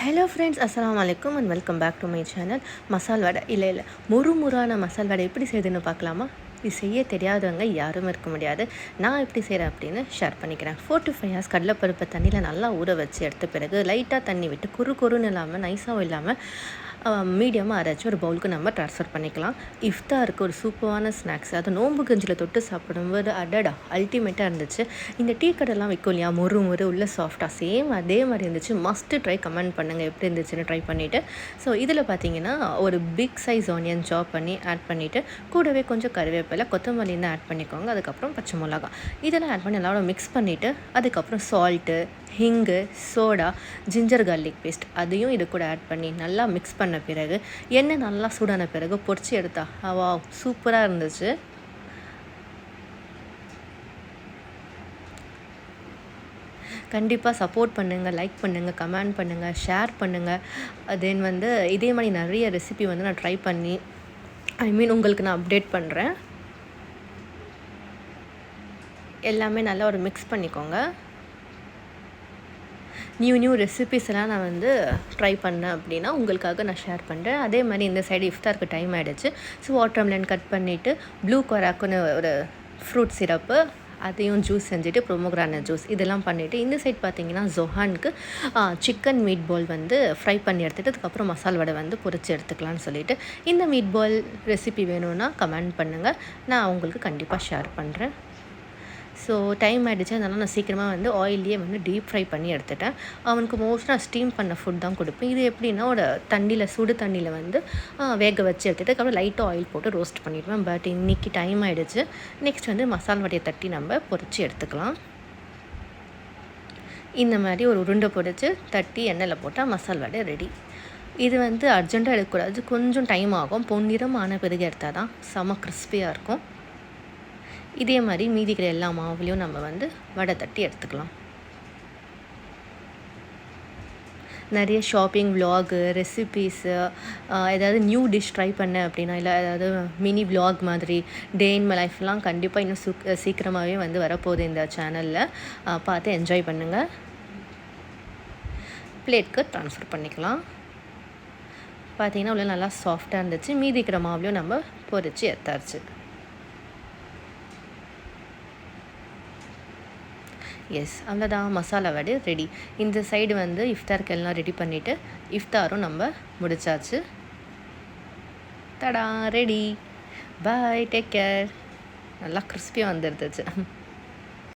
Hello friends, அஸ்ஸலாமு அலைக்கும் and welcome back to my channel. Masal vada இல்லை முறுமுறான மசால் வடை எப்படி செய்யுதுன்னு பார்க்கலாமா? இது செய்ய தெரியாதவங்க யாரும் இருக்க முடியாது. நான் எப்படி செய்கிறேன் அப்படின்னு ஷேர் பண்ணிக்கிறேன். 4 to 5 ஹவர்ஸ் கடலைப்பருப்பை தண்ணியில் நல்லா ஊற வச்சு எடுத்த பிறகு லைட்டாக தண்ணி விட்டு குறுன்னு இல்லாமல் நைஸாகவும் இல்லாமல் மீடியமாக அரைச்சி ஒரு பவுலுக்கு நம்ம ட்ரான்ஸ்ஃபர் பண்ணிக்கலாம். இஃப்தாருக்கு ஒரு சூப்பரான ஸ்நாக்ஸ், அது நோம்பு கஞ்சியில் தொட்டு சாப்பிடும்போது அடடா அல்டிமேட்டாக இருந்துச்சு. இந்த டீ கடைலாம் விற்கும் இல்லையா, முறு உள்ள சாஃப்டாக, சேம் அதே மாதிரி இருந்துச்சு. Must try. கமெண்ட் பண்ணுங்கள் எப்படி இருந்துச்சுன்னு ட்ரை பண்ணிவிட்டு. ஸோ இதில் பார்த்தீங்கன்னா ஒரு பிக் சைஸ் ஆனியன் சாப் பண்ணி ஆட் பண்ணிவிட்டு கூடவே கொஞ்சம் கருவேப்பிலை கொத்தமல்லின்னு ஆட் பண்ணிக்கோங்க. அதுக்கப்புறம் பச்சை மிளகா இதெல்லாம் ஆட் பண்ணி நல்லா மிக்ஸ் பண்ணிவிட்டு அதுக்கப்புறம் சால்ட்டு, ஹிங்கு, சோடா, ஜிஞ்சர் கார்லிக் பேஸ்ட் அதையும் இது கூட ஆட் பண்ணி நல்லா மிக்ஸ் பண்ண பிறகு எண்ணெய் நல்லா சூடான பிறகு பொரிச்சு எடுத்தா வாவ் சூப்பராக இருந்துச்சு. கண்டிப்பாக சப்போர்ட் பண்ணுங்கள், லைக் பண்ணுங்கள், கமெண்ட் பண்ணுங்கள், ஷேர் பண்ணுங்கள். தென் இதே மாதிரி நிறைய ரெசிபி நான் ட்ரை பண்ணி உங்களுக்கு நான் அப்டேட் பண்ணுறேன். எல்லாமே நல்லா ஒரு மிக்ஸ் பண்ணிக்கோங்க. நியூ ரெசிபிஸ் எல்லாம் நான் ட்ரை பண்ணேன் அப்படின்னா உங்களுக்காக நான் ஷேர் பண்ணுறேன். அதே மாதிரி இந்த சைடு இஃப்தாருக்கு டைம் ஆகிடுச்சு. ஸோ வாட்டர்மெலன் கட் பண்ணிவிட்டு ப்ளூ கொராக்குன்னு ஒரு ஃப்ரூட் சிரப்பு அதையும் ஜூஸ் செஞ்சுட்டு ப்ரோமோகிரானட் ஜூஸ் இதெல்லாம் பண்ணிவிட்டு இந்த சைட் பார்த்தீங்கன்னா ஜொஹானுக்கு சிக்கன் மீட் பால் ஃப்ரை பண்ணி எடுத்துகிட்டு அதுக்கப்புறம் மசால் வடை பொரிச்சு எடுத்துக்கலான்னு சொல்லிவிட்டு இந்த மீட் பால் ரெசிபி வேணும்னா கமெண்ட் பண்ணுங்கள், நான் உங்களுக்கு கண்டிப்பாக ஷேர் பண்ணுறேன். ஸோ டைம் ஆகிடுச்சு, அதனால் நான் சீக்கிரமாக ஆயிலே டீப் ஃப்ரை பண்ணி எடுத்துட்டேன். அவனுக்கு மோஸ்ட்டாக ஸ்டீம் பண்ண ஃபுட் தான் கொடுப்பேன். இது எப்படின்னா ஒரு தண்ணியில் சுடு தண்ணியில் வேக வச்சு எடுத்துகிட்டு அதுக்கப்புறம் லைட்டாக ஆயில் போட்டு ரோஸ்ட் பண்ணிடுவேன். பட் இன்றைக்கி டைம் ஆகிடுச்சு. நெக்ஸ்ட் மசால் வடையை தட்டி நம்ம பொரிச்சு எடுத்துக்கலாம். இந்த மாதிரி ஒரு உருண்டை பொரிச்சு தட்டி எண்ணெயில் போட்டால் மசால் வடை ரெடி. இது அர்ஜெண்ட்டாக எடுக்கக்கூடாது, கொஞ்சம் டைம் ஆகும். பொன்னிறம் ஆன பிறகு எடுத்தால் தான் செம கிறிஸ்பியாக இருக்கும். இதே மாதிரி மீதிக்கிற எல்லா மாவுலையும் நம்ம வடை தட்டி எடுத்துக்கலாம். நிறைய ஷாப்பிங் விலாகு, ரெசிபீஸு, ஏதாவது நியூ டிஷ் ட்ரை பண்ணேன் அப்படின்னா, இல்லை ஏதாவது மினி விலாக் மாதிரி டே இன் மை லைஃப்லாம் கண்டிப்பாக இன்னும் சீக்கிரமாகவே வரப்போகுது இந்த சேனலில். பார்த்து என்ஜாய் பண்ணுங்கள். பிளேட்க்கு ட்ரான்ஸ்ஃபர் பண்ணிக்கலாம். பார்த்திங்கன்னா உள்ள நல்லா சாஃப்டாக இருந்துச்சு. மீதிக்கிற மாவுலையும் நம்ம பொரிச்சு எடுத்தாச்சு. எஸ், அவ்வளோதான், மசாலா வடை ரெடி. இந்த சைடு இஃப்தாருக்கு எல்லாம் ரெடி பண்ணிவிட்டு இஃப்தாரும் நம்ம முடிச்சாச்சு. தடா ரெடி. பாய், டேக் கேர். நல்லா கிறிஸ்பியாக வந்துருந்துச்சு.